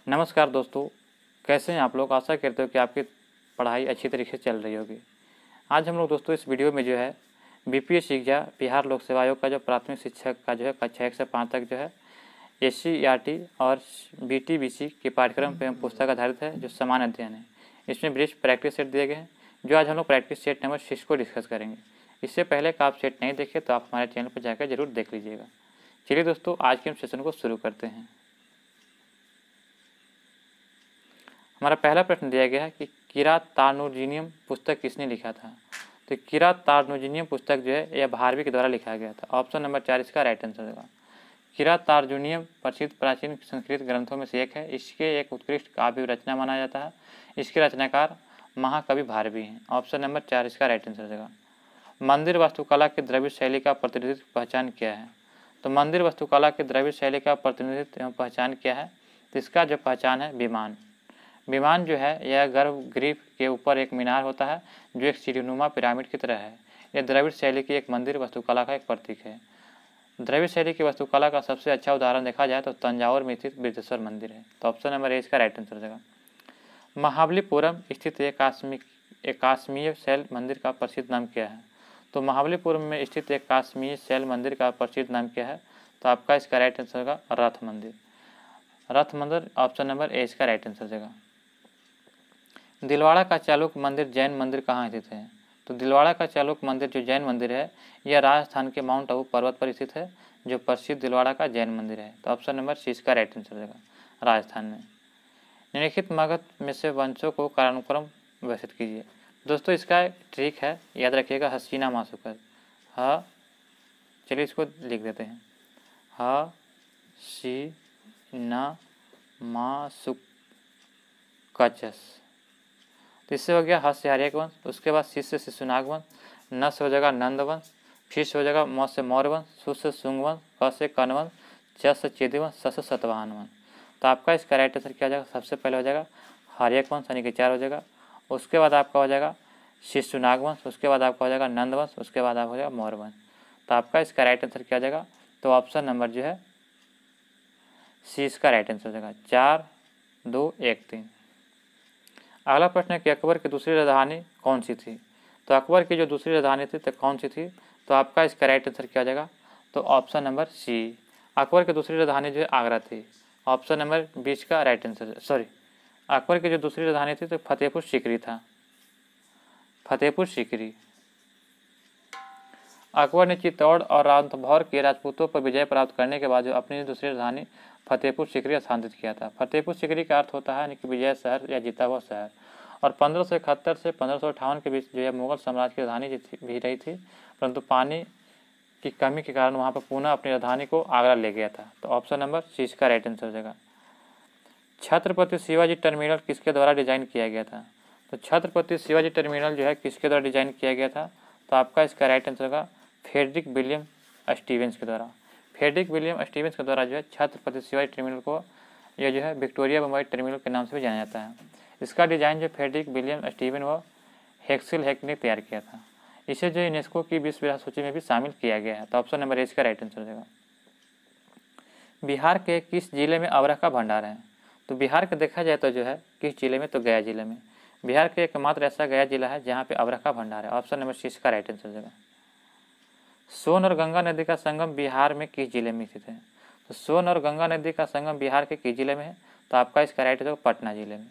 नमस्कार दोस्तों, कैसे हैं आप लोग। आशा करते हो कि आपकी पढ़ाई अच्छी तरीके से चल रही होगी। आज हम लोग दोस्तों इस वीडियो में जो है बीपीएससी या बिहार लोक सेवा आयोग का जो प्राथमिक शिक्षक का जो है कक्षा 1 से 5 तक जो है एससीईआरटी और बीटीबीसी के पाठ्यक्रम एवं पुस्तक आधारित है जो समान अध्ययन है। इसमें ब्रीफ प्रैक्टिस सेट दिए गए हैं जो आज हम लोग प्रैक्टिस सेट नंबर 6 को डिस्कस करेंगे। इससे पहले का आप सेट नहीं देखे तो आप हमारे चैनल पर जाकर जरूर देख लीजिएगा। चलिए दोस्तों, आज के हम सेशन को शुरू करते हैं। हमारा पहला प्रश्न दिया गया है कि किरातार्जुनीयम पुस्तक किसने लिखा था। तो किरातार्जुनीयम पुस्तक जो है यह भारवी के द्वारा लिखा गया था। ऑप्शन नंबर 4 इसका राइट आंसर होगा। किरातार्जुनीयम प्रसिद्ध प्राचीन संस्कृत ग्रंथों में से एक है। इसके एक उत्कृष्ट काव्य रचना माना जाता है। इसके रचनाकार महाकवि भारवी हैं। ऑप्शन नंबर 4 इसका राइट आंसर होगा। मंदिर वास्तुकला की द्रविड़ शैली का प्रतिनिधित्व पहचान क्या है। तो मंदिर वास्तुकला की द्रविड़ शैली का प्रतिनिधित्व एवं पहचान क्या है। तो इसका जो पहचान है विमान। विमान जो है यह गर्भगृह के ऊपर एक मीनार होता है जो एक सीढ़ीनुमा पिरामिड की तरह है। यह द्रविड़ शैली की एक मंदिर वास्तुकला का एक प्रतीक है। द्रविड़ शैली की वास्तुकला का सबसे अच्छा उदाहरण देखा जाए तो तंजावुर में स्थित बृहदेश्वर मंदिर है। तो ऑप्शन नंबर ए इसका राइट आंसर होगा। महाबलीपुरम स्थित एकाश्मीय शैल मंदिर का प्रसिद्ध नाम क्या है। तो महाबलीपुरम में स्थित एक काश्मीर शैल मंदिर का प्रसिद्ध नाम क्या है। तो आपका इसका राइट आंसर होगा रथ मंदिर। रथ मंदिर ऑप्शन नंबर ए इसका राइट आंसर होगा। दिलवाड़ा का चालुक्य मंदिर जैन मंदिर कहाँ स्थित है। तो दिलवाड़ा का चालुक्य मंदिर जो जैन मंदिर है यह राजस्थान के माउंट आबू पर्वत पर स्थित है जो प्रसिद्ध दिलवाड़ा का जैन मंदिर है। तो ऑप्शन नंबर सी इसका राइट आंसर होगा राजस्थान में। निम्नलिखित मगध में से वंशों को कालानुक्रम व्यवस्थित कीजिए। दोस्तों इसका ट्रिक है, याद रखिएगा हसीना मासुकर। ह चलिए इसको लिख देते हैं ह सी न मासुकचस। तो इससे हो गया हस से हर्यक वंश। उसके बाद शिष्य से शिशुनाग वंश, न से हो जाएगा नंद वंश, फिर से हो जाएगा मौ से मौर्य वंश, सु से शुंग वंश, क से कर्ण वंश, च से चेदी वंश, स से सतवाहन वंश। तो आपका इसका राइट आंसर क्या हो जाएगा। सबसे पहले हो जाएगा हर्यक वंश यानी कि 4 हो जाएगा। उसके बाद आपका हो जाएगा शिशुनाग वंश, उसके बाद आपका हो जाएगा नंद वंश, उसके बाद आपका हो जाएगा मौर्य वंश। तो आपका इसका राइट आंसर क्या हो जाएगा। तो ऑप्शन नंबर जो है सी इसका राइट आंसर हो जाएगा 4 2 1 3। अगला प्रश्न है कि अकबर की दूसरी राजधानी कौन सी थी। तो अकबर की जो दूसरी राजधानी थी तो कौन सी थी। तो आपका इसका राइट आंसर क्या हो जाएगा। तो ऑप्शन नंबर सी अकबर की दूसरी राजधानी जो है आगरा थी। ऑप्शन नंबर 20 का राइट आंसर, सॉरी, अकबर की जो दूसरी राजधानी थी तो फतेहपुर सीकरी था। फतेहपुर सीकरी। अकबर ने चित्तौड़ और रणथंभौर के राजपूतों पर विजय प्राप्त करने के बाद जो अपनी दूसरी राजधानी फतेहपुर सीकरी स्थानांतरित किया था। फतेहपुर सीकरी का अर्थ होता है यानी कि विजय शहर या जीता हुआ शहर। और 1571 से 1558 के बीच जो है मुगल साम्राज्य की राजधानी भी रही थी, परंतु पानी की कमी के कारण वहाँ पर पुनः अपनी राजधानी को आगरा ले गया था। तो ऑप्शन नंबर सी इसका राइट आंसर हो जाएगा। छत्रपति शिवाजी टर्मिनल किसके द्वारा डिजाइन किया गया था। तो छत्रपति शिवाजी टर्मिनल जो है किसके द्वारा डिजाइन किया गया था। तो आपका इसका राइट आंसर होगा फ्रेडरिक विलियम स्टीवेंस के द्वारा। फ्रेडरिक विलियम स्टीवेंस के द्वारा जो है छत्रपति शिवाजी टर्मिनल को यह जो है विक्टोरिया मेमोरियल टर्मिनल के नाम से भी जाना जाता है। इसका डिज़ाइन जो फ्रेडरिक विलियम स्टीवन व हेक्सेल हेक ने तैयार किया था। इसे जो यूनेस्को की विश्व विरासत सूची में भी शामिल किया गया है। तो ऑप्शन नंबर ए इसका राइट आंसर हो जाएगा। बिहार के किस जिले में अवरह का भंडार है। तो बिहार का देखा जाए तो जो है किस जिले में, तो गया जिले में। बिहार के एकमात्र ऐसा गया जिला है जहाँ पे अवरह का भंडार है। ऑप्शन नंबर सी इसका राइट आंसर हो जाएगा। सोन और गंगा नदी का संगम बिहार में किस जिले में स्थित है। तो सोन और गंगा नदी का संगम बिहार के किस जिले में है। तो आपका इसका राइट होगा पटना जिले में।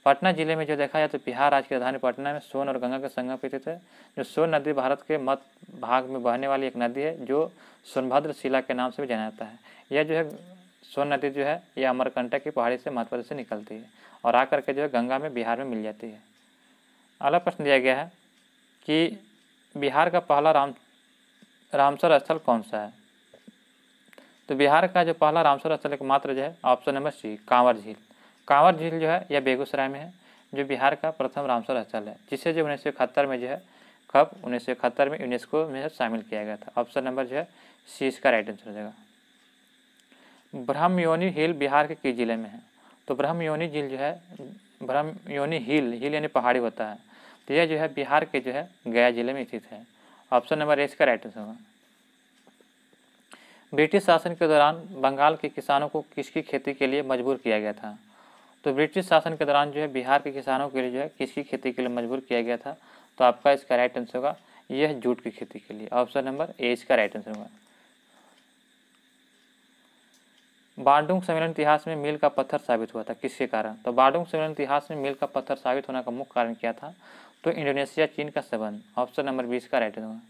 पटना जिले में जो देखा जाए तो बिहार राज्य की राजधानी पटना में सोन और गंगा के संगम पर स्थित है। जो सोन नदी भारत के मध्य भाग में बहने वाली एक नदी है जो सोनभद्र शिला के नाम से भी जाना जाता है। यह जो है सोन नदी जो है यह अमरकंटक की पहाड़ी से मध्य प्रदेश से निकलती है और आकर के जो है गंगा में बिहार में मिल जाती है। अगला प्रश्न दिया गया है कि बिहार का पहला रामसर स्थल कौन सा है। तो बिहार का जो पहला रामसर स्थल एकमात्र जो है ऑप्शन नंबर सी कांवर झील। कांवर झील जो है यह बेगूसराय में है जो बिहार का प्रथम रामसर स्थल है, जिसे जो 1971 में जो है 1971 में यूनेस्को में शामिल किया गया था। ऑप्शन नंबर जो है सी इसका राइट आंसर हो जाएगा। ब्रह्मयोनी हिल बिहार के किस जिले में है। तो ब्रह्मयोनी झील जो है, ब्रह्मयोनी हिल यानी पहाड़ी होता है, तो यह जो है बिहार के जो है गया जिले में स्थित है। ऑप्शन नंबर ए इसका राइट आंसर होगा। ब्रिटिश शासन के दौरान बंगाल के किसानों को किसकी खेती के लिए मजबूर किया गया था? तो ब्रिटिश शासन के दौरान जो है बिहार के किसानों के लिए जो है किसकी खेती के लिए मजबूर किया गया था? तो आपका इसका राइट आंसर होगा यह जूट की खेती के लिए। ऑप्शन नंबर ए इसका राइट आंसर होगा। बांडुंग सम्मेलन इतिहास में मील का पत्थर साबित हुआ था, किसके कारण? तो बांडुंग सम्मेलन इतिहास में मील का पत्थर साबित होने का मुख्य कारण क्या था? तो इंडोनेशिया चीन का संबंध। ऑप्शन नंबर 20 का राइट होगा।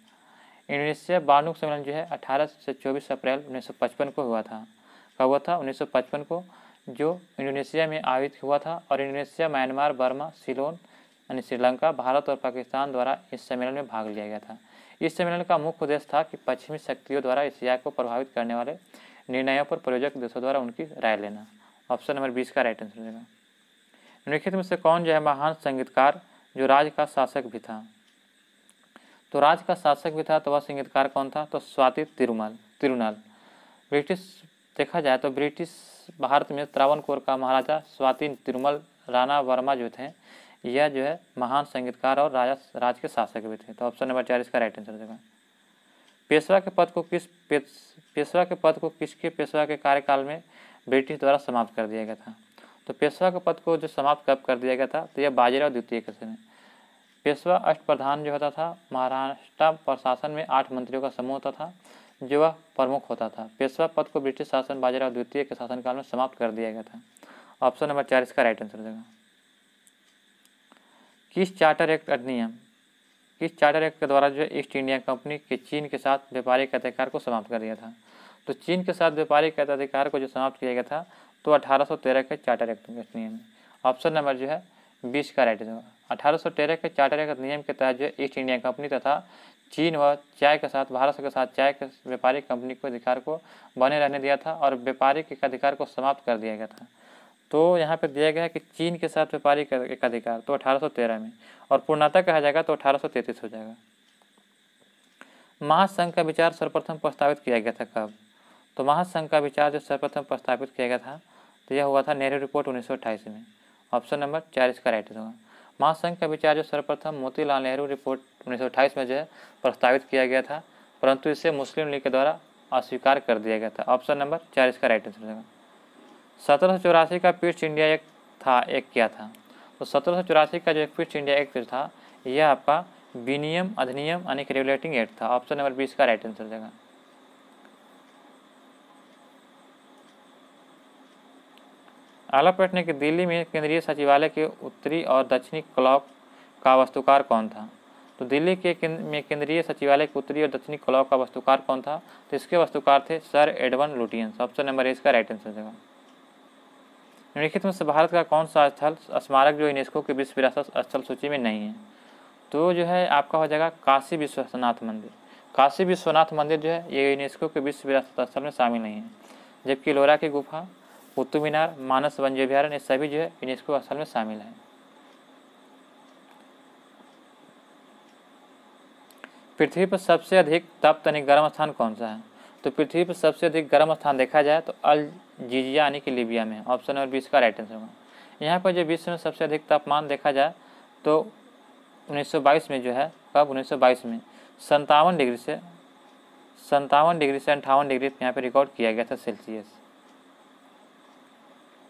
इंडोनेशिया बांडुंग सम्मेलन जो है 18 से 24 अप्रैल 1955 को हुआ था। कब हुआ था? 1955 को, जो इंडोनेशिया में आयोजित हुआ था। और इंडोनेशिया, म्यांमार, बर्मा, सिलोन यानी श्रीलंका, भारत और पाकिस्तान द्वारा इस सम्मेलन में भाग लिया गया था। इस सम्मेलन का मुख्य उद्देश्य था कि पश्चिमी शक्तियों द्वारा एशिया को प्रभावित करने वाले निर्णयों पर प्रायोजक देशों द्वारा उनकी राय लेना। ऑप्शन नंबर 20 का राइट आंसर होगा। निम्नलिखित में से कौन जो है महान संगीतकार जो राज्य का शासक भी था? तो राज्य का शासक भी था, तो वह संगीतकार कौन था? तो स्वाति तिरुनाल। ब्रिटिश देखा जाए तो ब्रिटिश भारत में त्रावणकोर का महाराजा स्वाति तिरुमल राणा वर्मा जो थे, यह जो है महान संगीतकार और राज्य के शासक भी थे। तो ऑप्शन नंबर 4 इसका राइट आंसर होगा। पेशवा के पद को किसके पेशवा के कार्यकाल में ब्रिटिश द्वारा समाप्त कर दिया गया था? तो पेशवा के पद को जो समाप्त कब कर दिया गया था? तो यह बाजीराव द्वितीय के समय। पेशवा अष्टप्रधान जो होता था, महाराष्ट्र प्रशासन में 8 मंत्रियों का समूह होता था, जो वह प्रमुख होता था। पेशवा पद को ब्रिटिश शासन बाजीराव द्वितीय के शासनकाल में समाप्त कर दिया गया था। ऑप्शन नंबर 4 इसका राइट आंसर देगा। किस चार्टर एक्ट के द्वारा जो ईस्ट इंडिया कंपनी के चीन के साथ व्यापारिक अधिकार को समाप्त कर दिया था? तो चीन के साथ व्यापारिक अधिकार को जो समाप्त किया गया था, तो 1813 के चार्टर एक्ट नियम। ऑप्शन नंबर जो है 20 का राइट होगा। 1813 के चार्टर एक्ट नियम के तहत जो ईस्ट इंडिया कंपनी तथा चीन व चाय के साथ भारत के साथ चाय के व्यापारिक कंपनी को अधिकार को बने रहने दिया था और व्यापारिक अधिकार को समाप्त कर दिया गया था। तो यहाँ पे दिया गया है कि चीन के साथ व्यापारिक एकाधिकार तो 1813 में, और पूर्णतः कहा जाएगा तो 1833 हो जाएगा। महासंघ का विचार सर्वप्रथम प्रस्तावित किया गया था कब? तो महासंघ का विचार जो सर्वप्रथम प्रस्तावित किया गया था, तो यह हुआ था नेहरू रिपोर्ट 1928 में। ऑप्शन नंबर 4 इसका राइट होगा। महासंघ का विचार जो सर्वप्रथम मोतीलाल नेहरू रिपोर्ट 1928 में जो है प्रस्तावित किया गया था, परंतु इसे मुस्लिम लीग के द्वारा अस्वीकार कर दिया गया था। ऑप्शन नंबर 4 इसका राइट आंसर होगा। 1784 का क्विट इंडिया एक्ट क्या था? तो 1784 का जो क्विट इंडिया एक्ट था, यह आपका विनियम अधिनियम यानी कि रेगुलेटिंग एक्ट था। ऑप्शन नंबर 20 का राइट आंसर देगा। अगला प्रश्न है कि दिल्ली में केंद्रीय सचिवालय के उत्तरी और दक्षिणी क्लॉक का वास्तुकार कौन था? तो दिल्ली में केंद्रीय सचिवालय के उत्तरी और दक्षिणी क्लॉक का वास्तुकार कौन था? तो इसके वास्तुकार थे sir Edwan Lutyens. Option number इसका राइट आंसर देगा। निम्नलिखित में से भारत का कौन सा स्थल स्मारक जो यूनेस्को की विश्व विरासत स्थल सूची में नहीं है? तो जो है आपका हो जाएगा काशी विश्वनाथ मंदिर। काशी विश्वनाथ मंदिर जो है ये यूनेस्को के विश्व विरासत स्थल में शामिल नहीं है, जबकि लोरा की गुफा, कुतुब मीनार, मानस वन्य अभ्यारण्य ये सभी जो है यूनेस्को स्थल में शामिल है। पृथ्वी पर सबसे अधिक तप्त यानी गर्म स्थान कौन सा है? तो पृथ्वी पर सबसे अधिक गर्म स्थान देखा जाए तो अल्जीरिया यानी कि लीबिया में। ऑप्शन नंबर 20 का राइट आंसर होगा। यहाँ पर जो विश्व में सबसे अधिक तापमान देखा जाए तो 1922 में जो है, कब? 1922 में 57 डिग्री से 58 डिग्री यहाँ पे रिकॉर्ड किया गया था सेल्सियस।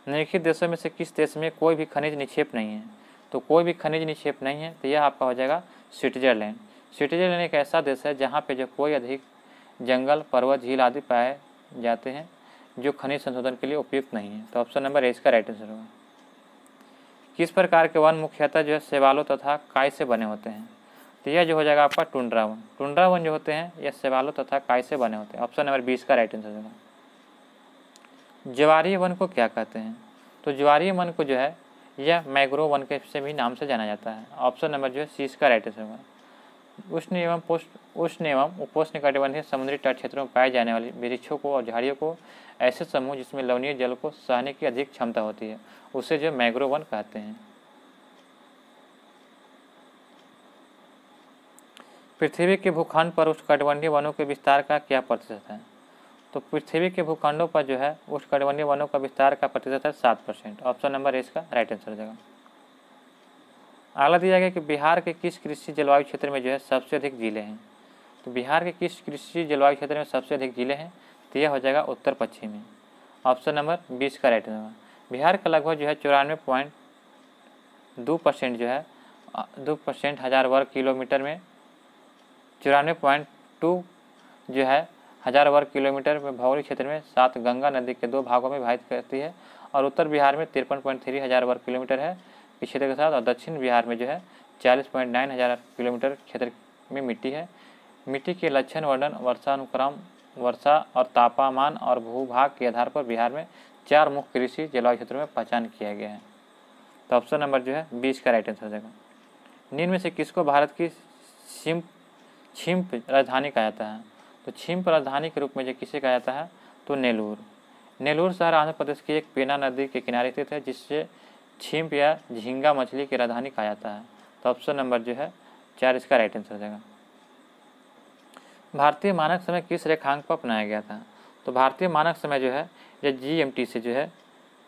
निम्नलिखित देशों में से किस देश में कोई भी खनिज निक्षेप नहीं है? तो कोई भी खनिज निक्षेप नहीं है, तो यह आपका हो जाएगा स्विट्जरलैंड। स्विट्जरलैंड एक ऐसा देश है जहाँ पे जो कोई अधिक जंगल, पर्वत, झील आदि पाए जाते हैं जो खनिज संशोधन के लिए उपयुक्त नहीं है। तो ऑप्शन नंबर ए इसका राइट आंसर होगा। किस प्रकार के वन मुख्यतः जो है शैवालों तथा काई से बने होते हैं? तो यह जो हो जाएगा आपका टुंड्रा वन। टुंड्रा वन जो होते हैं यह शैवालों तथा काई से बने होते हैं। ऑप्शन नंबर 20 का राइट आंसर होगा। ज्वारीय वन को क्या कहते हैं? तो ज्वारीय वन को जो है यह मैंग्रोव वन के से भी नाम से जाना जाता है। ऑप्शन नंबर जो है सी इसका राइट आंसर होगा। उष्ण एवं उपोष्णकटिबंधीय समुद्री तट क्षेत्रों में पाए जाने वाले वृक्षों को और झाड़ियों को ऐसे समूह जिसमें लवणीय जल को सहने की अधिक क्षमता होती है, उसे जो मैंग्रोव वन कहते हैं। पृथ्वी के भूखंड पर उष्णकटिबंधीय वनों के विस्तार का क्या प्रतिशत है? तो पृथ्वी के भूखंडों पर जो है उष्णकटिबंधीय वनों का विस्तार का प्रतिशत है 7%। ऑप्शन नंबर इसका राइट आंसर हो जाएगा। अगला दिया गया कि बिहार के किस कृषि जलवायु क्षेत्र में जो है सबसे अधिक जिले हैं? तो बिहार के किस कृषि जलवायु क्षेत्र में सबसे अधिक जिले हैं? तो यह हो जाएगा उत्तर पश्चिमी। ऑप्शन नंबर 20 का राइट आंसर होगा। बिहार का लगभग जो है 94.2% जो है 2% 1000 वर्ग किलोमीटर में 94.2 जो है 1000 वर्ग किलोमीटर में भौगोलिक क्षेत्र में 7 गंगा नदी के 2 भागों में विभाजित करती है। और उत्तर बिहार में 53.3 हज़ार वर्ग किलोमीटर है इस क्षेत्र के साथ, और दक्षिण बिहार में जो है 40.9 हज़ार किलोमीटर क्षेत्र में मिट्टी है। मिट्टी के लक्षण वर्णन, वर्षानुक्रम, वर्षा और तापमान और भूभाग के आधार पर बिहार में 4 मुख्य कृषि जलवायु क्षेत्रों में पहचान किया गया है। तो ऑप्शन नंबर जो है 20 का राइट आंसर हो जाएगा। निम्न में से किसको भारत की छिम्प राजधानी कहा जाता है? तो छिम्प राजधानी के रूप में जो किसे कहा जाता है? तो नेल्लूर। नेल्लूर शहर आंध्र प्रदेश की एक पेना नदी के किनारे स्थित है, जिससे छिम्प या झींगा मछली की राजधानी कहा जाता है। तो ऑप्शन नंबर जो है 4 इसका राइट आंसर हो जाएगा। भारतीय मानक समय किस रेखांक पर अपनाया गया था? तो भारतीय मानक समय जो है यह GMT से जो है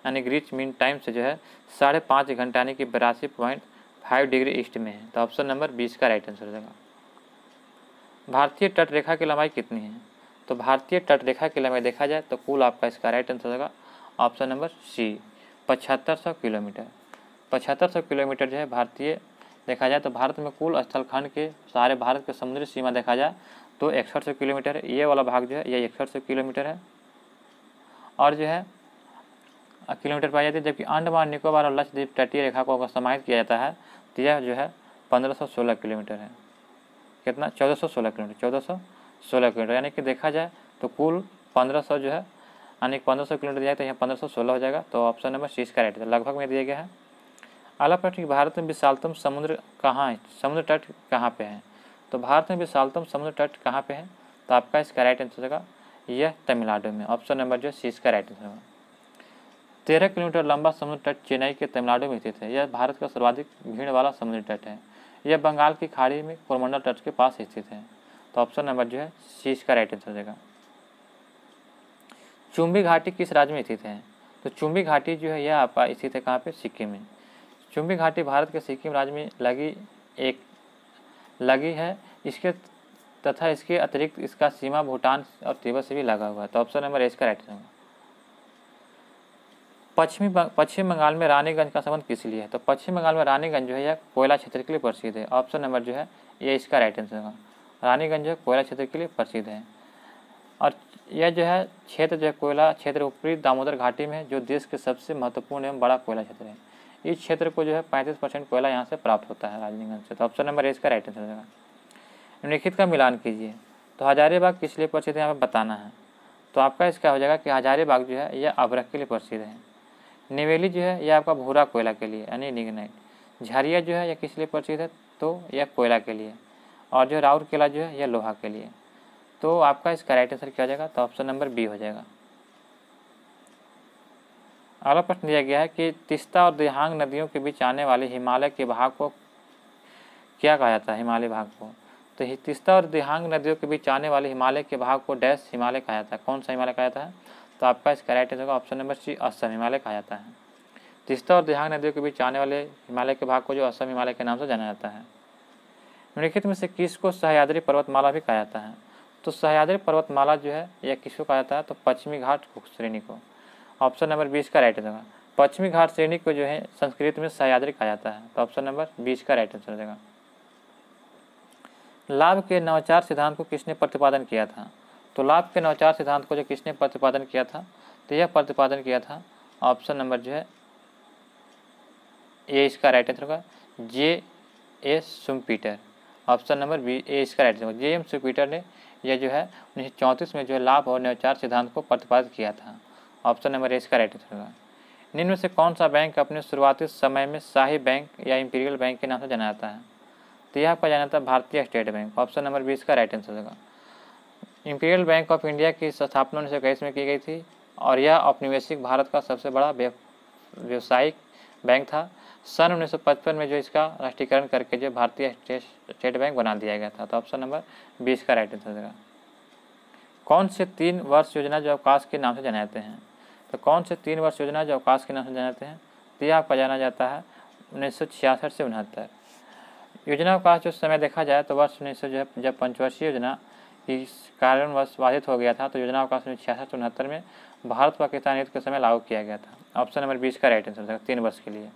यानी ग्रीच मीन टाइम से जो है 5.5 घंटे यानी कि 82.5 डिग्री ईस्ट में है। तो ऑप्शन नंबर 20 का राइट आंसर हो जाएगा। भारतीय तट रेखा की लंबाई कितनी है? तो भारतीय तट रेखा की लंबाई देखा जाए तो कुल आपका इसका राइट आंसर होगा option number C 7500 kilometre. 7500 kilometre जो है भारतीय देखा जाए तो भारत में कुल स्थलखंड के सारे भारत के समुद्री सीमा देखा जाए तो 6100 किलोमीटर है। ये वाला भाग जो है ये 6100 किलोमीटर है और जो है किलोमीटर पाई जाती है, जबकि अंडमान निकोबार और लक्षद्वीप तटीय रेखा को अगर समाहित किया जाता है तो यह जो है 1516 किलोमीटर है। कितना? 1416 किलोमीटर, 1416 किलोमीटर, यानी कि देखा जाए तो कुल 1500 जो है यानी 1500 किलोमीटर दिया है तो यहाँ 1516 हो जाएगा। तो ऑप्शन नंबर 6 का राइट है, लगभग में दिया गया है। अगला प्रश्न, भारत में विशालतम समुद्र कहाँ है? समुद्र तट कहाँ पे है? तो भारत में विशालतम समुद्र तट कहाँ पे है? तो आपका इसका राइट आंसर होगा यह तमिलनाडु में। ऑप्शन नंबर जो 6 का राइट आंसर होगा। 13 किलोमीटर लंबा समुद्र तट चेन्नई के तमिलनाडु में स्थित है। यह भारत का सर्वाधिक भीड़ वाला समुद्री तट है। यह बंगाल की खाड़ी में कोरमंडल तट के पास स्थित है। तो ऑप्शन नंबर जो है 6 का राइट आंसर हो जाएगा। चुम्बी घाटी किस राज्य में स्थित है? तो चुम्बी घाटी जो है यह आपका स्थित है कहाँ पे? सिक्किम में। चुम्बी घाटी भारत के सिक्किम राज्य में लगी है। इसके तथा इसके अतिरिक्त इसका सीमा भूटान और तिब्बत से भी लगा हुआ है। तो ऑप्शन नंबर इसका राइट होगा। पश्चिम बंगाल में रानीगंज का संबंध किस लिए है? तो पश्चिम बंगाल में रानीगंज जो है यह कोयला क्षेत्र के लिए प्रसिद्ध है। ऑप्शन नंबर जो है ये इसका राइट आंसर होगा। रानीगंज जो है कोयला क्षेत्र के लिए प्रसिद्ध है और यह जो है क्षेत्र जो है कोयला क्षेत्र ऊपरी दामोदर घाटी में है, जो देश के सबसे महत्वपूर्ण एवं बड़ा कोयला क्षेत्र है। इस क्षेत्र को जो है 35% कोयला यहाँ से प्राप्त होता है रानीगंज से। तो ऑप्शन नंबर इसका राइट आंसर होगा। निम्नलिखित का मिलान कीजिए। तो हजारीबाग किस लिए प्रसिद्ध है यहाँ पे बताना है। तो आपका इसका हो जाएगा कि हजारीबाग जो है यह अभ्रक के लिए प्रसिद्ध है। नेवेली जो है यह आपका भूरा कोयला के लिए यानी लिग्नाइट। झरिया जो है यह किस लिए प्रसिद्ध है? तो यह कोयला के लिए। और जो राउरकेला जो है यह लोहा के लिए। तो आपका इसका राइट आंसर क्या हो जाएगा? तो ऑप्शन नंबर बी हो जाएगा। अगला प्रश्न दिया गया है कि तीस्ता और दिहांग नदियों के बीच आने वाले हिमालय के भाग को क्या कहा जाता है? हिमालय भाग को। तो तीस्ता और दिहांग नदियों के बीच आने वाले हिमालय के भाग को डैश हिमालय कहा जाता है। कौन सा हिमालय कहा जाता है? तो आपका इसका राइट आंसर होगा option number C Assam Himalaya कहा जाता है। तीस्ता और दिहांग नदियों के बीच आने वाले हिमालय के भाग को जो असम हिमालय के नाम से जाना जाता है। निम्नलिखित में से किसको सह्याद्री पर्वतमाला भी कहा जाता है? तो सह्याद्री पर्वतमाला जो है यह किसको कहा जाता है? तो पश्चिमी घाट श्रेणी को। ऑप्शन नंबर 20 का राइट आंसर होगा। पश्चिमी घाट श्रेणी को जो है संस्कृत में सह्याद्री कहा जाता है। तो ऑप्शन नंबर 20 का राइट आंसर हो जाएगा। लाभ के नवाचार सिद्धांत को किसने प्रतिपादन किया था? तो लाभ के नवाचार सिद्धांत को जो किसने प्रतिपादन किया था? तो यह प्रतिपादन किया था ऑप्शन नंबर जो है ए इसका राइट आंसर होगा J.S. Schumpeter. Option number B ए इसका राइट आंसर होगा। J.M. शुम्पीटर ने यह जो है 1934 में जो है लाभ और नवाचार सिद्धांत को प्रतिपादित किया था। ऑप्शन नंबर ए इसका राइट आंसर होगा। निम्न में से कौन सा बैंक अपने शुरुआती समय में शाही बैंक या इंपीरियल बैंक के नाम से जाना जाता है? तो यह आपका जाना जाता है भारतीय स्टेट बैंक। ऑप्शन नंबर 20 का राइट आंसर होगा। इंपीरियल बैंक ऑफ इंडिया की स्थापना 1921 में की गई थी और यह औपनिवेशिक भारत का सबसे बड़ा व्यवसायिक बैंक था। सन 1955 में जो इसका राष्ट्रीयकरण करके जो भारतीय स्टेट बैंक बना दिया गया था। तो ऑप्शन नंबर 20 का राइट आंसर होगा। कौन से 3 वर्ष योजना जो अवकाश के नाम से जाने जाते हैं? तो कौन से 3 वर्ष योजना जो अवकाश के नाम से जाने जाते हैं? तो यह आपका जाना जाता है 1966 से 69। योजना अवकाश जो समय देखा जाए तो वर्ष 1900 जब पंचवर्षीय योजना कि कारणवश बाधित हो गया था, तो योजना अवकाश 66-69 में भारत पाकिस्तान युद्ध के समय लागू किया गया था। ऑप्शन नंबर 20 का राइट आंसर हो जाएगा, 3 वर्ष के लिए।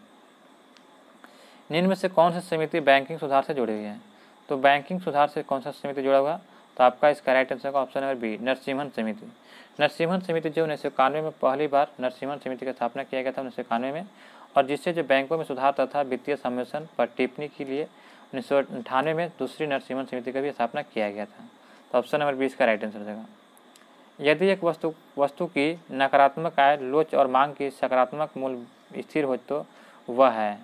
निम्न में से कौन सी समिति बैंकिंग सुधार से जुड़ी हुई है? तो बैंकिंग सुधार से कौन सा समिति जुड़ा हुआ? तो आपका इसका राइट आंसर होगा ऑप्शन नंबर बी, नरसिम्हन समिति। नरसिम्हन समिति जो 1991 में पहली बार नरसिम्हन समिति की स्थापना किया गया था 1991 में, और जिससे जो बैंकों में सुधार तथा वित्तीय सम्मेलन पर टिप्पणी के लिए 1998 में दूसरी नरसिम्हन समिति का भी स्थापना किया गया था। तो ऑप्शन नंबर 20 का राइट आंसर हो जाएगा। यदि एक वस्तु की नकारात्मक आय, लोच और मांग की सकारात्मक मूल्य स्थिर हो तो वह है,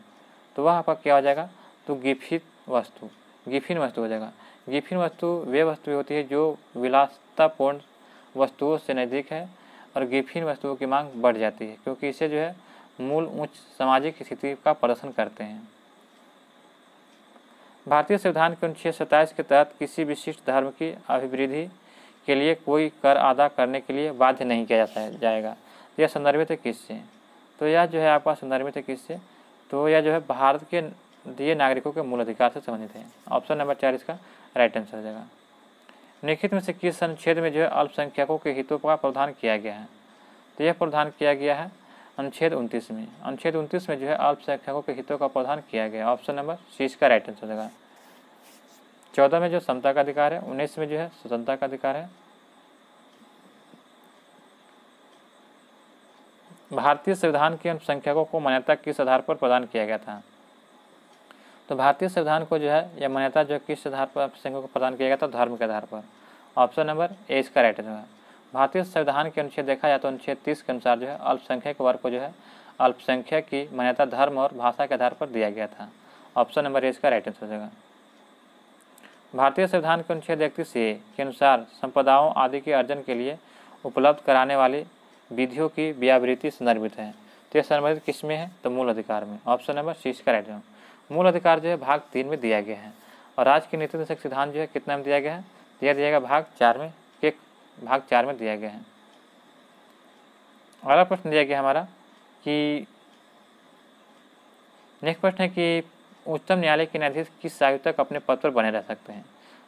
तो वह आपका क्या हो जाएगा? तो गिफिन वस्तु हो जाएगा। गिफिन वस्तु वे वस्तुएं होती है जो विलासितापूर्ण वस्तुओं से नज़दीक है, और गिफिन वस्तुओं की मांग बढ़ जाती है क्योंकि इसे जो है मूल उच्च सामाजिक स्थिति का प्रदर्शन करते हैं। भारतीय संविधान के अनुच्छेद 27 के तहत किसी विशिष्ट धर्म की अभिवृद्धि के लिए कोई कर अदा करने के लिए बाध्य नहीं किया जाएगा। यह संदर्भित है किससे? तो यह जो है आपका संदर्भित है किससे? तो यह जो है भारत के दिए नागरिकों के मूल अधिकार से संबंधित है। ऑप्शन नंबर 4 इसका राइट आंसर हो जाएगा। निम्नलिखित में से किस अनुच्छेद में जो है अल्पसंख्यकों के हितों का प्रावधान किया गया है? तो यह प्रावधान किया गया है अनुच्छेद 29 में। अनुच्छेद 29 में जो है अल्पसंख्यकों के हितों का प्रावधान किया गया है। ऑप्शन नंबर सी इसका राइट आंसर हो जाएगा। 14 में जो समता का अधिकार है, 19 में जो है स्वतंत्रता का अधिकार है। भारतीय संविधान के अल्पसंख्यकों को मान्यता किस आधार पर प्रदान किया गया था? तो भारतीय संविधान को जो है यह मान्यता जो किस आधार पर अल्पसंख्यकों को प्रदान किया गया था? धर्म के आधार पर। ऑप्शन नंबर ए इसका राइट आंसर है। भारतीय संविधान के अनुच्छेद देखा जाए तो अनुच्छेद 30 के अनुसार जो है अल्पसंख्यक वर्ग को जो है अल्पसंख्यक की मान्यता धर्म और भाषा के आधार पर दिया गया था। ऑप्शन नंबर ए इसका राइट आंसर हो जाएगा। भारतीय संविधान के अनुच्छेद 31 ए के अनुसार संपदाओं आदि के अर्जन के लिए उपलब्ध कराने वाली विधियों की व्यावृत्ति संदर्भित है। तो यह संदर्भित किस में है? तो मूल अधिकार में। ऑप्शन नंबर सी इसका राइट आंसर। मूल अधिकार जो है भाग 3 में दिया गया है, और राज्य के नीति निर्देशक सिद्धांत जो है कितना में दिया गया है? दिया जाएगा भाग 4 में दिया गया है। अगला प्रश्न दिया गया हमारा कि नेक्स्ट प्रश्न है कि उच्चतम न्यायालय के न्यायाधीश किस आयु तक अपने पद पर बने रह सकते हैं?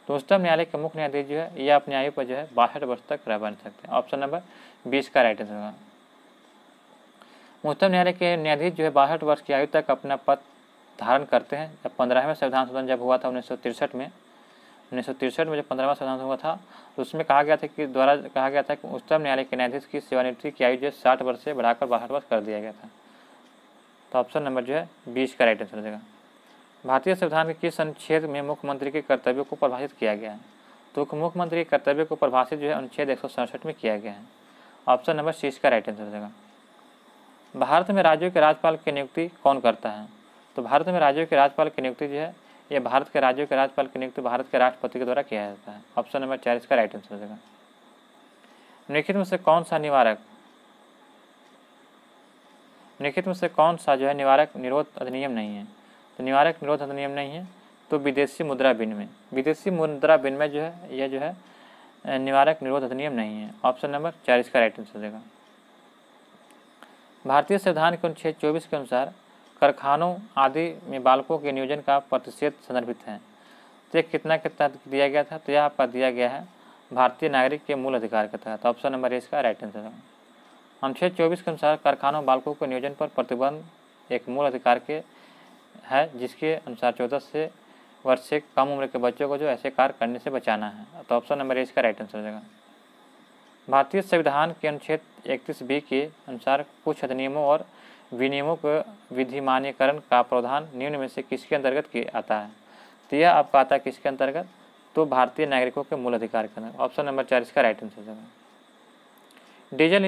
तो उच्चतम न्यायालय के मुख्य न्यायाधीश जो है यह अपनी आयु पर जो है 62 वर्ष तक रह बन सकते हैं। ऑप्शन नंबर 20 का राइट आंसर होगा। उच्चतम न्यायालय के न्यायाधीश जो है 62 वर्ष की आयु तक अपना पद धारण करते हैं। जब 15वें संविधान संशोधन जब हुआ था 1963 में, 1963 में जब 15वां संविधान हुआ था तो उसमें कहा गया था कि उच्चतम न्यायालय के न्यायाधीश की सेवानिवृत्ति की आयु जो है 60 वर्ष से बढ़ाकर 62 वर्ष कर दिया गया था। तो ऑप्शन नंबर जो है 20 का राइट आंसर हो जाएगा। भारतीय संविधान के किस अनुच्छेद में मुख्यमंत्री के कर्तव्यों को परिभाषित किया गया है? तो मुख्यमंत्री के कर्तव्य को परिभाषित जो है अनुच्छेद 167 में किया गया है। ऑप्शन नंबर सी का राइट आंसर हो जाएगा। भारत में राज्यों के राज्यपाल की नियुक्ति कौन करता है? तो भारत में राज्यों के राज्यपाल की नियुक्ति जो है यह भारत के राज्यों के राज्यपाल की नियुक्ति भारत के राष्ट्रपति के द्वारा किया जाता है। ऑप्शन नंबर 4 इसका राइट आंसर हो जाएगा। निम्नलिखित में से कौन सा जो है निवारक निरोध अधिनियम नहीं है? तो निवारक निरोध अधिनियम नहीं है तो विदेशी मुद्रा विनिमय जो है यह जो है निवारक निरोध अधिनियम नहीं है। ऑप्शन नंबर 4 इसका राइट आंसर हो जाएगा। भारतीय संविधान के अनुच्छेद 24 के अनुसार कारखानों आदि में बालकों के नियोजन का प्रतिषेध संदर्भित है। तो यह कितना के तहत दिया गया था? तो यह आपका दिया गया है भारतीय नागरिक के मूल अधिकार के तहत। ऑप्शन नंबर ए इसका राइट आंसर है। अनुच्छेद 24 के अनुसार कारखानों बालकों के नियोजन पर प्रतिबंध एक मूल अधिकार के है, जिसके अनुसार 14 वर्ष से कम उम्र के बच्चों को जो ऐसे कार्य करने से बचाना है। तो ऑप्शन नंबर ए इसका राइट आंसर हो जाएगा। भारतीय संविधान के अनुच्छेद 31B के अनुसार कुछ अधिनियमों और विनियमों के विधिमान्यकरण का प्रावधान निम्न में से किसके अंतर्गत आता है? तो यह आपका आता है किसके अंतर्गत? तो भारतीय नागरिकों के मूल अधिकार के अंतर्गत। ऑप्शन नंबर 4 इसका राइट आंसर हो जाएगा। डीजल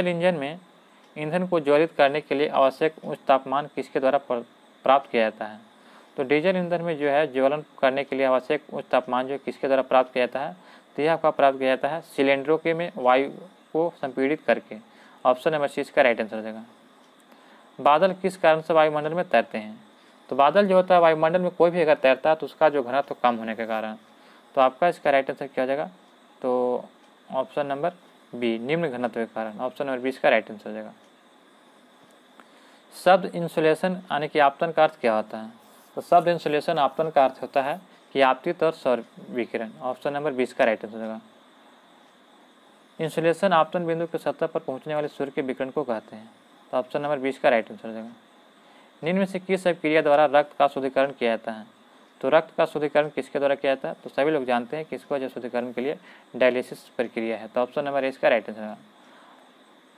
इंजन में ईंधन को ज्वलित करने के लिए आवश्यक उच्च तापमान किसके द्वारा प्राप्त किया जाता है? तो डीजल ईंधन में जो है ज्वलन करने के लिए आवश्यक उच्च तापमान जो किसके द्वारा प्राप्त किया जाता है? तो यह आपका प्राप्त किया जाता है सिलेंडरों के में वायु को संपीड़ित करके। ऑप्शन नंबर सी इसका राइट आंसर हो जाएगा। बादल किस कारण से वायुमंडल में तैरते हैं? तो बादल जो होता है वायुमंडल में कोई भी अगर तैरता है तो उसका जो घनत्व कम होने के कारण। तो आपका इसका राइट आंसर क्या हो जाएगा? तो ऑप्शन नंबर बी, निम्न घनत्व के कारण। ऑप्शन नंबर 20 का राइट आंसर हो जाएगा। शब्द इंसुलेशन यानी कि आपतन का अर्थ क्या होता है? तो शब्द इंसुलेशन आपतन का अर्थ होता है कि आपतित और सौर विकिरण। ऑप्शन नंबर 20 का राइट आंसर हो जाएगा। इंसुलेशन आपतन बिंदु की सतह पर पहुंचने वाले सूर्य के विकिरण को कहते हैं। तो ऑप्शन नंबर 20 का राइट आंसर हो जाएगा। निम्न में से किस अभिक्रिया द्वारा रक्त का शुद्धिकरण किया जाता है? तो रक्त का शुद्धिकरण किसके द्वारा किया जाता है? तो सभी लोग जानते हैं कि इसको जो शुद्धिकरण के लिए डायलिसिस प्रक्रिया है। तो ऑप्शन नंबर 1 का राइट आंसर है।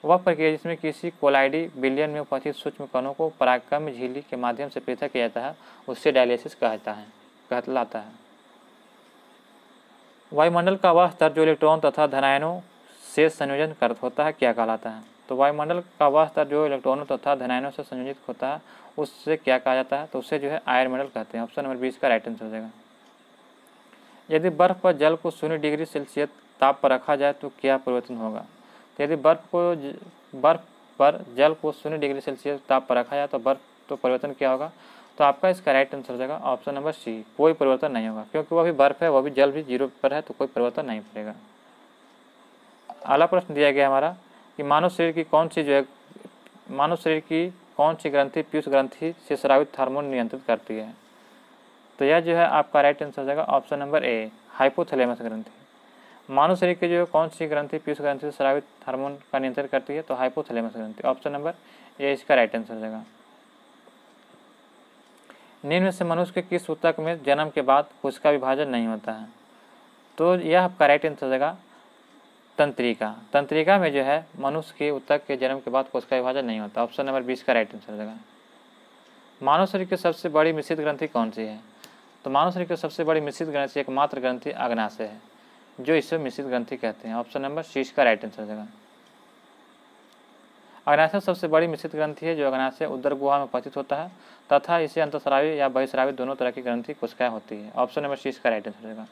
वह प्रक्रिया जिसमें किसी कोलाइडी बिलियन में उपस्थित सूक्ष्म कणों को परागकण झिल्ली के माध्यम से पृथक किया जाता है, उससे डायलिसिस कहलाता है। वायुमंडल का वह स्तर जो इलेक्ट्रॉन तथा धनायनों से संयोजन कर होता है क्या कहलाता है? तो वायुमंडल का वह स्तर जो इलेक्ट्रॉनों तथा धनायनों से संयोजित होता है उससे क्या कहा जाता है? तो उससे जो है आयनमंडल कहते हैं। ऑप्शन नंबर 20 का राइट आंसर हो जाएगा। यदि बर्फ पर जल को 0 डिग्री सेल्सियस ताप पर रखा जाए तो क्या परिवर्तन होगा? तो यदि बर्फ पर जल को 0 डिग्री सेल्सियस ताप पर रखा जाए तो परिवर्तन क्या होगा? तो आपका इसका राइट आंसर हो जाएगा ऑप्शन नंबर सी, कोई परिवर्तन नहीं होगा, क्योंकि वह भी बर्फ है, वह भी जल भी 0 पर है, तो कोई परिवर्तन नहीं पड़ेगा। अगला प्रश्न दिया गया हमारा कि मानव शरीर की कौन सी ग्रंथि पीयूष ग्रंथि से स्रावित हार्मोन नियंत्रित करती है? तो यह जो है आपका राइट आंसर हो जाएगा ऑप्शन नंबर ए, हाइपोथैलेमस ग्रंथि। मानव शरीर की जो कौन सी ग्रंथि पीयूष ग्रंथि से स्रावित हार्मोन का नियंत्रण करती है? तो हाइपोथैलेमस ग्रंथि। ऑप्शन नंबर ए इसका राइट आंसर हो जाएगा। निम्न में से मनुष्य के किस ऊतक में जन्म के बाद कोशिका विभाजन नहीं होता है? तो यह आपका राइट आंसर हो जाएगा तंत्रिका। तंत्रिका में जो है मनुष्य के ऊतक के जन्म के बाद कोशिका विभाजन नहीं होता। ऑप्शन नंबर 20 का राइट आंसर हो जाएगा। मानव शरीर की सबसे बड़ी मिश्रित ग्रंथि कौन सी है? तो मानव शरीर की सबसे बड़ी मिश्रित ग्रंथि एकमात्र ग्रंथि अग्नाशय है, जो इसे मिश्रित ग्रंथि कहते हैं। ऑप्शन नंबर सी का राइट आंसर हो जाएगा। अग्नाशय सबसे बड़ी मिश्रित ग्रंथि है जो अग्नाशय उदर गुहा में उपस्थित होता है तथा इसे अंतःस्रावी या बहिस्रावी दोनों तरह की ग्रंथि कोशिकाएं होती है। ऑप्शन नंबर सी का राइट आंसर हो जाएगा।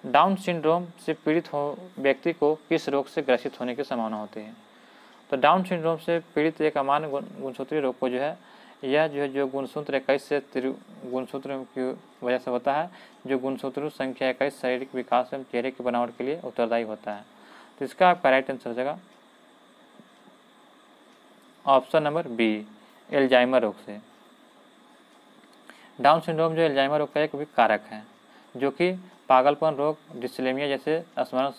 डाउन सिंड्रोम से पीड़ित व्यक्ति को किस रोग से ग्रसित होने की संभावना होती है? तो डाउन सिंड्रोम से पीड़ित एक अमान्य गुणसूत्रीय रोग को जो है यह जो गुणसूत्र 21 से गुणसूत्र की वजह से होता है, जो गुणसूत्र संख्या 21 शारीरिक विकास एवं चेहरे की बनावट के लिए उत्तरदायी होता है। तो इसका आपका राइट आंसर हो जाएगा ऑप्शन नंबर बी, एल्जाइमर रोग से। डाउन सिंड्रोम जो एल्जाइमर रोग का एक भी कारक है, जो कि पागलपन रोग, डिस्लेमिया जैसे स्मरण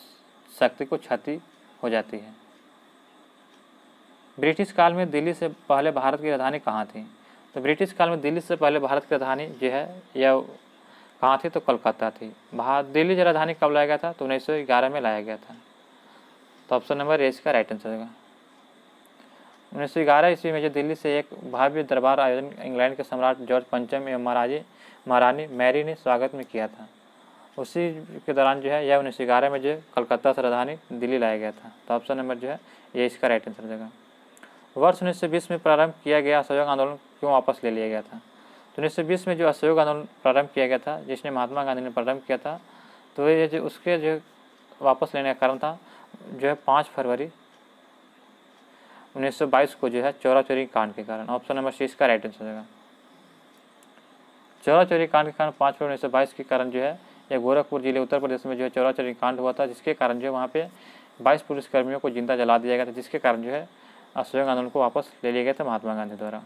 शक्ति को क्षति हो जाती है। ब्रिटिश काल में दिल्ली से पहले भारत की राजधानी कहाँ थी? तो ब्रिटिश काल में दिल्ली से पहले भारत की राजधानी जो है यह कहाँ थी? तो कोलकाता थी। दिल्ली जो राजधानी कब लाया गया था? तो 1911 में लाया गया था। तो ऑप्शन नंबर ए का राइट आंसर होगा। 1911 ईस्वी में जो दिल्ली से एक भव्य दरबार आयोजन इंग्लैंड के सम्राट जॉर्ज पंचम एवं महारानी मैरी ने स्वागत में किया था, उसी के दौरान जो है यह 1911 में जो कलकत्ता से राजधानी दिल्ली लाया गया था। तो ऑप्शन नंबर जो है ये इसका राइट आंसर हो जाएगा। वर्ष 1920 में प्रारंभ किया गया असहयोग आंदोलन क्यों वापस ले लिया गया था? तो 1920 में जो असहयोग आंदोलन प्रारंभ किया गया था, जिसने महात्मा गांधी ने प्रारंभ किया था, तो ये जो उसके जो वापस लेने का कारण था जो है 5 फरवरी 1922 को जो है चौरा चोरी कांड के कारण। ऑप्शन नंबर सी इसका राइट आंसर हो जाएगा। चौरा चोरी कांड के कारण 5 फरवरी 1922 के कारण जो है यह गोरखपुर जिले उत्तर प्रदेश में जो है चौरा चोरी कांड हुआ था, जिसके कारण जो है वहाँ पे 22 पुलिसकर्मियों को जिंदा जला दिया गया था, जिसके कारण जो है असहयोग आंदोलन को वापस ले लिया गया था महात्मा गांधी द्वारा।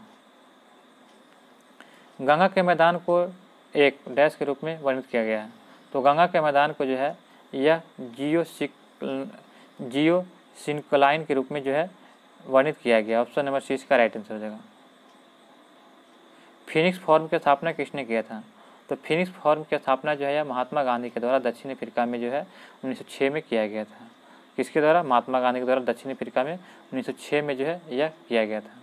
गंगा के मैदान को एक डैश के रूप में वर्णित किया गया है। तो गंगा के मैदान को जो है यह जियोसिंक्लाइन के रूप में जो है वर्णित किया गया। ऑप्शन नंबर सी का राइट आंसर हो जाएगा। फिनिक्स फॉर्म की स्थापना किसने किया था? तो फिनिक्स फॉर्म की स्थापना जो है यह महात्मा गांधी के द्वारा दक्षिण अफ्रीका में जो है 1906 में किया गया था। किसके द्वारा? महात्मा गांधी के द्वारा दक्षिण अफ्रीका में 1906 में जो है यह किया गया था।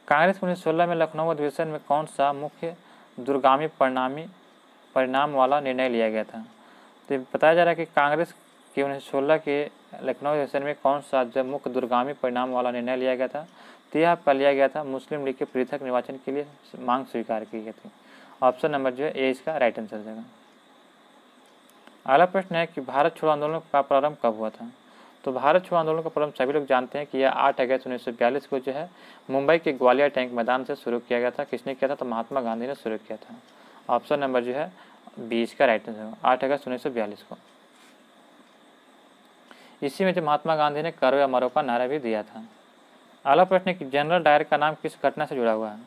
कांग्रेस 1916 में लखनऊ अधिवेशन में कौन सा मुख्य दूरगामी परिणाम वाला निर्णय लिया गया था? तो बताया जा रहा है कि कांग्रेस के 1916 के लखनऊ अधिवेशन में कौन सा जब मुख्य दूरगामी परिणाम वाला निर्णय लिया गया था? तो यह आपका लिया गया था मुस्लिम लीग के पृथक निर्वाचन के लिए मांग स्वीकार की गई थी। ऑप्शन नंबर जो है ए इसका राइट आंसर हो जाएगा। अगला प्रश्न है कि भारत छोड़ो आंदोलन का प्रारंभ कब हुआ था? तो भारत छोड़ो आंदोलन का प्रारंभ सभी लोग जानते हैं कि यह 8 अगस्त 1942 को जो है मुंबई के ग्वालियर टैंक मैदान से शुरू किया गया था। किसने किया था? तो महात्मा गांधी ने शुरू किया था। ऑप्शन नंबर जो है 20 का राइट आंसर होगा, 8 अगस्त 1942 को। इसी में जो महात्मा गांधी ने करो या मरो का नारा भी दिया था। अगला प्रश्न है कि जनरल डायर का नाम किस घटना से जुड़ा हुआ है?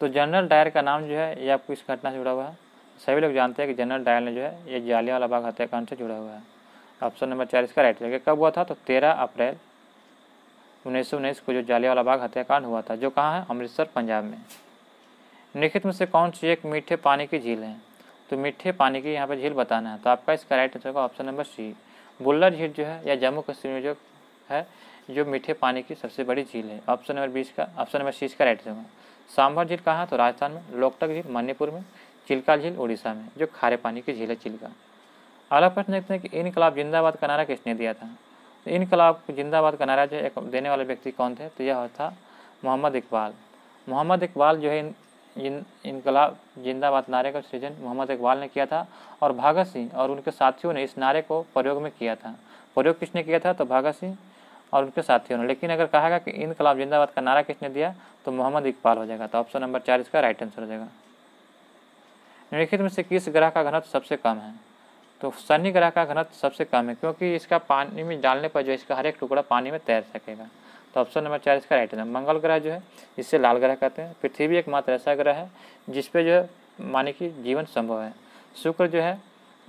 तो जनरल डायर का नाम जो है ये आपको इस घटना से जुड़ा हुआ है। सभी लोग जानते हैं कि जनरल डायर ने जो है ये जालियांवाला बाग हत्याकांड से जुड़ा हुआ है। ऑप्शन नंबर 4 इसका राइट है। कब हुआ था? तो 13 अप्रैल 1919 को जो जालियांवाला बाग हत्याकांड हुआ था, जो कहाँ है? अमृतसर, पंजाब में। निम्नलिखित में से कौन सी एक मीठे पानी की झील है? तो मीठे पानी की यहाँ पर झील बताना है। तो आपका इसका राइट आंसर होगा ऑप्शन नंबर सी, बुल्लर झील जो है या जम्मू कश्मीर में जो है जो मीठे पानी की सबसे बड़ी झील है। ऑप्शन नंबर सी इसका राइट होगा। सांभर झील कहाँ है? तो राजस्थान में। लोकटक झील मणिपुर में। चिल्का झील उड़ीसा में, जो खारे पानी की झील है चिल्का। अगला प्रश्न देखते हैं कि इनकलाब जिंदाबाद का नारा किसने दिया था? तो इनकलाब जिंदाबाद का नारा जो है देने वाले व्यक्ति कौन थे? तो यह था मोहम्मद इकबाल। मोहम्मद इकबाल जो है इनकलाब जिंदाबाद नारे का सृजन मोहम्मद इकबाल ने किया था और भगत सिंह और उनके साथियों ने इस नारे को प्रयोग में किया था। प्रयोग किसने किया था? तो भगत सिंह और उनके साथियों ने। लेकिन अगर कहा कि इनकलाब जिंदाबाद का नारा किसने दिया तो मोहम्मद इकबाल हो जाएगा। तो ऑप्शन नंबर 4 इसका राइट आंसर हो जाएगा। निम्नलिखित में से किस ग्रह का घनत्व सबसे कम है? तो शनि ग्रह का घनत्व सबसे कम है, क्योंकि इसका पानी में डालने पर जो इसका हर एक टुकड़ा पानी में तैर सकेगा। तो ऑप्शन नंबर 4 इसका राइट है। मंगल ग्रह जो है इससे लाल ग्रह कहते हैं। पृथ्वी एकमात्र ऐसा ग्रह है जिसपे जो है माने कि जीवन संभव है। शुक्र जो है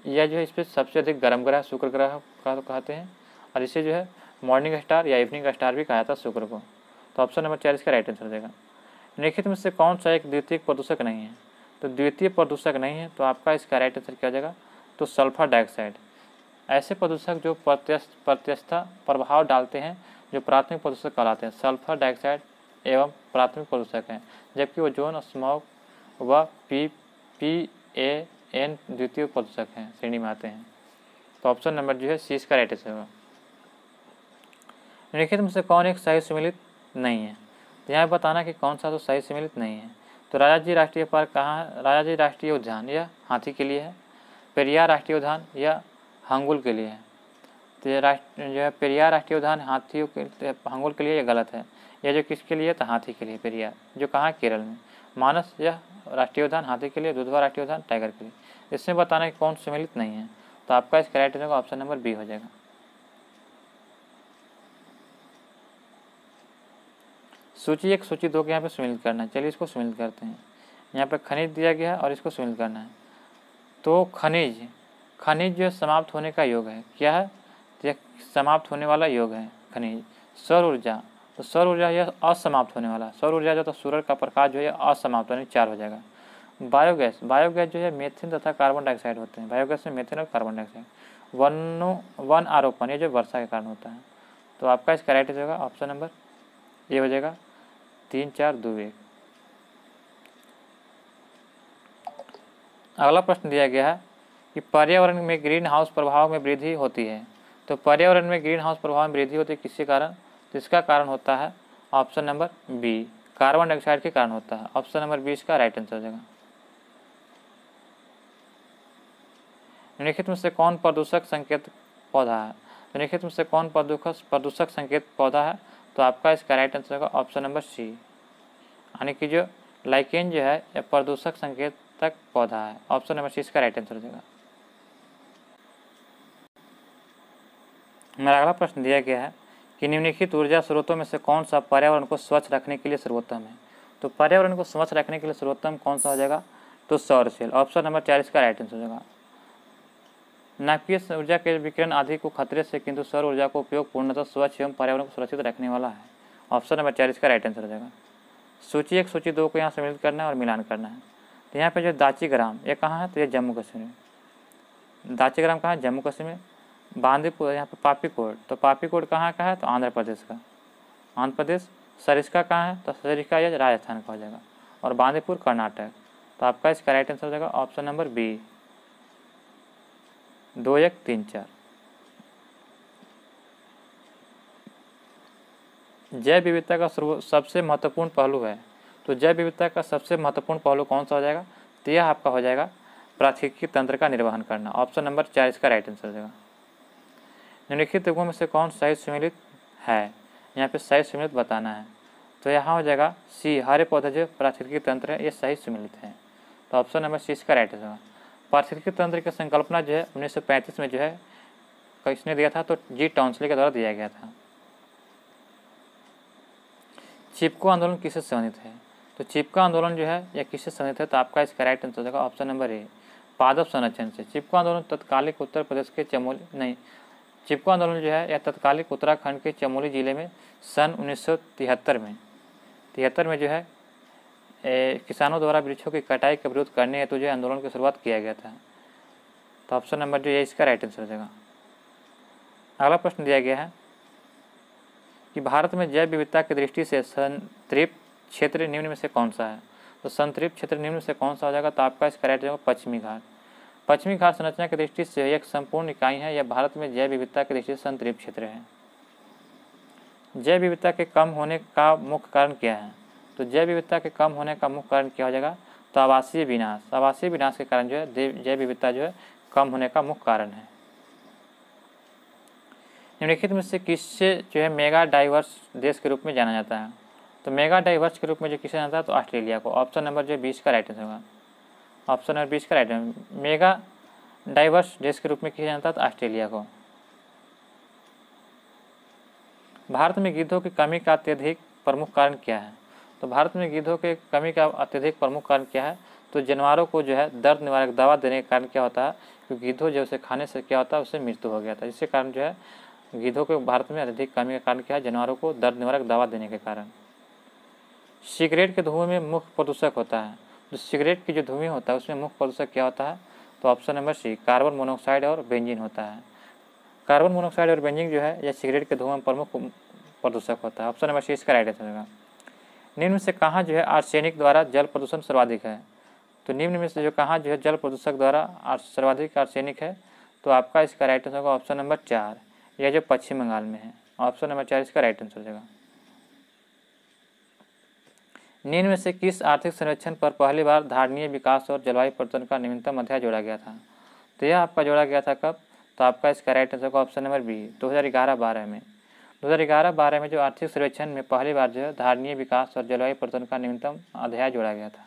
यह जो है इस पर सबसे अधिक गर्म ग्रह शुक्र ग्रह का कहते हैं और इसे जो है मॉर्निंग स्टार या इवनिंग स्टार भी कहा जाता है शुक्र को। तो ऑप्शन नंबर 4 इसका राइट आंसर हो जाएगा। निम्नलिखित में से कौन सा एक द्वितीयक प्रदूषक नहीं है? तो द्वितीय प्रदूषक नहीं है, तो आपका इसका राइट आंसर क्या हो जाएगा? तो सल्फर डाइऑक्साइड। ऐसे प्रदूषक जो प्रत्यस्थ प्रभाव डालते हैं जो प्राथमिक प्रदूषक कहलाते हैं, सल्फर डाइऑक्साइड एवं प्राथमिक प्रदूषक हैं, जबकि ओजोन, स्मॉग व PPAN द्वितीय प्रदूषक हैं, श्रेणी में आते हैं। तो ऑप्शन नंबर जो है सी इसका राइट आंसर होगा। निम्नलिखित में से कौन एक सही सम्मिलित नहीं है? तो यहाँ बताना कि कौन सा तो सही सम्मिलित नहीं है। तो राजाजी राष्ट्रीय पार्क कहाँ है? राजाजी राष्ट्रीय उद्यान यह हाथी के लिए है। पेरियार राष्ट्रीय उद्यान यह हंगुल के लिए है। तो ये जो है पेरियार राष्ट्रीय उद्यान हाथियों के हंगुल के लिए ये गलत है। यह जो किसके लिए? तो हाथी के लिए पेरियार, जो कहाँ है? केरल में। मानस यह राष्ट्रीय उद्यान हाथी के लिए, दुधवा राष्ट्रीय उद्यान टाइगर के लिए। इसमें बताना कि कौन सम्मिलित नहीं है। तो आपका इसका right answer option number B हो जाएगा। सूची 1 सूची 2 के यहाँ पे सम्मिलित करना है। चलिए इसको सम्मिलित करते हैं। यहाँ पे खनिज दिया गया है और इसको सम्मिलित करना है। तो खनिज जो समाप्त होने का योग है, क्या है? तो समाप्त होने वाला योग है खनिज। सौर ऊर्जा, तो सौर ऊर्जा यह असमाप्त होने वाला। सौर ऊर्जा जो तो सूरज का प्रकाश जो है असमाप्त होने 4 हो जाएगा। बायोगैस जो है मेथिन तथा कार्बन डाइऑक्साइड होते हैं। बायोगैस में मेथिन और कार्बन डाइऑक्साइड। वन आरोपण, ये जो वर्षा के कारण होता है। तो आपका इसका राइट होगा ऑप्शन नंबर ए हो जाएगा 3, 4, 2, 1। अगला प्रश्न दिया गया है कि पर्यावरण में ग्रीन हाउस प्रभाव में वृद्धि होती है। तो पर्यावरण में ग्रीन हाउस प्रभाव में वृद्धि होती है किसके कारण? तो इसका कारण होता है option number B, carbon dioxide के कारण होता है। ऑप्शन नंबर बी इसका राइट आंसर हो जाएगा। निम्नलिखित में से कौन प्रदूषक संकेत पौधा है? निम्नलिखित में से कौन प्रदूषक संकेत पौधा है? तो आपका इसका राइट आंसर होगा ऑप्शन नंबर सी, यानी कि जो लाइकेन जो है यह प्रदूषक संकेतक पौधा है। ऑप्शन नंबर सी इसका राइट आंसर हो जाएगा। हमारा अगला प्रश्न दिया गया है कि निम्नलिखित ऊर्जा स्रोतों में से कौन सा पर्यावरण को स्वच्छ रखने के लिए सर्वोत्तम है? तो पर्यावरण को स्वच्छ रखने के लिए सर्वोत्तम कौन सा हो जाएगा? तो सौर सेल। ऑप्शन नंबर 4 इसका राइट आंसर हो जाएगा। नाभिकीय ऊर्जा के विकिरण आदि को खतरे से, किंतु सौर ऊर्जा का उपयोग पूर्णतः स्वच्छ एवं पर्यावरण को सुरक्षित रखने वाला है। ऑप्शन नंबर 4 इसका राइट आंसर हो जाएगा। सूची 1 सूची 2 को यहाँ सम्मिलित करना है और मिलान करना है। तो यहाँ पे जो दाचीग्राम ये कहाँ है? तो ये जम्मू कश्मीर में। दाचीग्राम कहाँ है? जम्मू कश्मीर में। बांदीपुर यहाँ पे पापीकोट, तो पापीकोट कहाँ का है? तो आंध्र प्रदेश का, आंध्र प्रदेश। सरिस्का कहाँ है? तो सरिस्का ये राजस्थान का हो जाएगा। और बांदीपुर कर्नाटक। तो आपका इसका राइट आंसर हो जाएगा ऑप्शन नंबर बी 2, 1, 3, 4। जैव विविधता का सबसे महत्वपूर्ण पहलू है। तो जैव विविधता का सबसे महत्वपूर्ण पहलू कौन सा हो जाएगा? तो यह आपका हो जाएगा पारिस्थितिकी तंत्र का निर्वहन करना। ऑप्शन नंबर 4 इसका राइट आंसर हो जाएगा। निम्नलिखित युगों में से कौन सही सम्मिलित है? यहाँ पे सही सम्मिलित बताना है। तो यहाँ हो जाएगा सी, हरे पौधे जो पारिस्थितिकी तंत्र है ये सही सम्मिलित है। तो ऑप्शन नंबर सी इसका राइट होगा। पारिस्थितिकी तंत्र की संकल्पना जो है 1935 में जो है किसने दिया था? तो जी टाउंसले के द्वारा दिया गया था। चिपको आंदोलन किससे संबंधित है? तो चिपका आंदोलन जो है यह किससे संबंधित है, तो आपका इसका राइट आंसर हो जाएगा ऑप्शन नंबर ए, पादप संरक्षण से। चिपका आंदोलन तत्कालिक उत्तर प्रदेश के चमोली नहीं, चिपको आंदोलन जो है यह तत्कालिक उत्तराखंड के चमोली जिले में सन 1973 में जो है किसानों द्वारा वृक्षों की कटाई का विरोध करने हेतु जो है आंदोलन की शुरुआत किया गया था। तो ऑप्शन नंबर जो है इसका राइट आंसर हो जाएगा। अगला प्रश्न दिया गया है कि भारत में जैव विविधता की दृष्टि से संतृप्त क्षेत्र निम्न में से कौन सा है। तो संतृप्त क्षेत्र निम्न में से कौन सा हो जाएगा, तो आपका इसका राइट हो जाएगा पश्चिमी घाट। पश्चिमी घाट संरचना की दृष्टि से एक संपूर्ण इकाई है, यह भारत में जैव विविधता की दृष्टि से संतृप्त क्षेत्र है। जैव विविधता के कम होने का मुख्य कारण क्या है, तो जैव विविधता के कम होने का मुख्य कारण क्या हो जाएगा, तो आवासीय विनाश। आवासीय विनाश के कारण जो है जैव विविधता जो है कम होने का मुख्य कारण है। निम्नलिखित में से किससे जो है मेगा डाइवर्स देश के रूप में जाना जाता है, तो मेगा डाइवर्स के रूप में जो किसे जाना जाता है, तो ऑस्ट्रेलिया को। ऑप्शन नंबर जो 20 का राइट आंसर होगा, ऑप्शन नंबर 20 का राइट आंसर। मेगा डाइवर्स देश के रूप में किसे जाना जाता है, तो ऑस्ट्रेलिया को। भारत में गिद्धों की कमी का अत्यधिक प्रमुख कारण क्या है, तो भारत में गिद्धों के कमी का अत्यधिक प्रमुख कारण क्या है, तो जानवरों को जो है दर्द निवारक दवा देने के कारण क्या होता है, क्योंकि गिद्धों जो उसे खाने से क्या होता है, उससे मृत्यु हो गया था। इसके कारण जो है गिद्धों के भारत में अत्यधिक कमी का कारण क्या है, जानवरों को दर्द निवारक दवा देने के कारण। सिगरेट के धुएं में मुख्य प्रदूषक होता है, जो सिगरेट की जो धुएं होता है उसमें मुख्य प्रदूषक क्या होता है, तो option number C, carbon monoxide और बेंजीन होता है। कार्बन मोनोऑक्साइड और बेंजीन जो है यह सिगरेट के धुएं में प्रमुख प्रदूषक होता है। ऑप्शन नंबर सी इसका राइट आंसर होगा। निम्न में से कहाँ जो है आर्सेनिक द्वारा जल प्रदूषण सर्वाधिक है, तो निम्न में से जो कहाँ जो है जल प्रदूषक द्वारा सर्वाधिक आर्सेनिक है, तो आपका इसका राइट आंसर होगा ऑप्शन नंबर 4, यह जो पश्चिम बंगाल में है। ऑप्शन नंबर 4 इसका राइट आंसर हो जाएगा। निम्न में से किस आर्थिक सर्वेक्षण पर पहली बार धारणीय विकास और जलवायु परिवर्तन का न्यूनतम अध्याय जोड़ा गया था, तो यह आपका जोड़ा गया था कब, तो आपका इसका राइट आंसर होगा ऑप्शन नंबर बी, 2011-12 में। 2011-12 में जो आर्थिक सर्वेक्षण में पहली बार जो है धारणीय विकास और जलवायु परिवर्तन का न्यूनतम अध्याय जोड़ा गया था।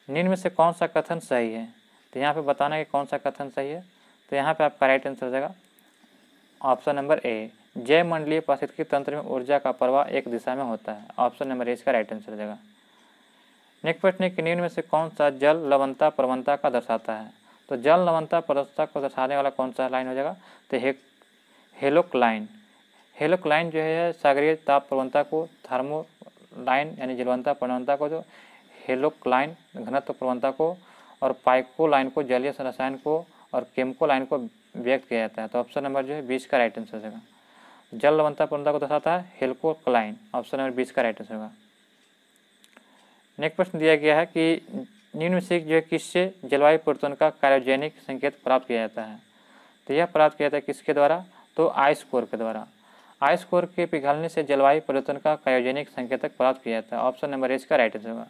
निम्न में से कौन सा कथन सही है, तो यहाँ पे बताना है कि कौन सा कथन सही है, तो यहाँ पे आपका राइट आंसर हो जाएगा ऑप्शन नंबर ए, जैव मंडलीय पारिस्थितिकी तंत्र में ऊर्जा का प्रवाह एक दिशा में होता है। ऑप्शन नंबर ए इसका राइट आंसर हो जाएगा। नेक्स्ट प्रश्न है कि निम्न में से कौन सा जल लवणता प्रवणता का दर्शाता है, तो जल लवणता प्रवणता को दर्शाने वाला कौन सा लाइन हो जाएगा, तो हेलोक्लाइन। हेलोक्लाइन जो है सागरीय ताप प्रवणता को, थर्मोलाइन यानी जलवंता प्रवणता को, जो हेलोक्लाइन घनत्व प्रवणता को, और पाइकोलाइन को जलीय रसायन को, और केमिकोलाइन को व्यक्त किया जाता है। तो ऑप्शन नंबर जो है 20 का राइट आंसर हो जाएगा। जल लवणता प्रवणता को दर्शाता है हेलोक्लाइन, ऑप्शन नंबर 20 का राइट आंसर होगा। नेक्स्ट प्रश्न दिया गया है कि निम्न में से जो है किससे जलवायु परिवर्तन का क्रायोजेनिक संकेत प्राप्त किया जाता है, तो यह प्राप्त किया जाता है किसके द्वारा, तो आइस कोर के द्वारा। आइस कोर के पिघलने से जलवायु परिवर्तन का क्रायोजेनिक संकेतक प्राप्त किया जाता है। ऑप्शन नंबर ए इसका राइट आंसर होगा।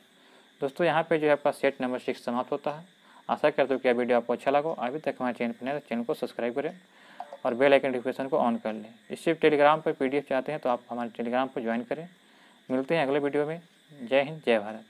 दोस्तों यहाँ पे जो है आपका सेट नंबर 6 समाप्त होता है। आशा करते हो कि यह वीडियो आपको अच्छा लगा। अभी तक हमारे चैनल पर नए तो चैनल को सब्सक्राइब करें और बेल आइकन नोटिफिकेशन को ऑन कर लें। इससे टेलीग्राम पर PDF चाहते हैं तो आप हमारे टेलीग्राम पर ज्वाइन करें। मिलते हैं अगले वीडियो में। जय हिंद, जय भारत।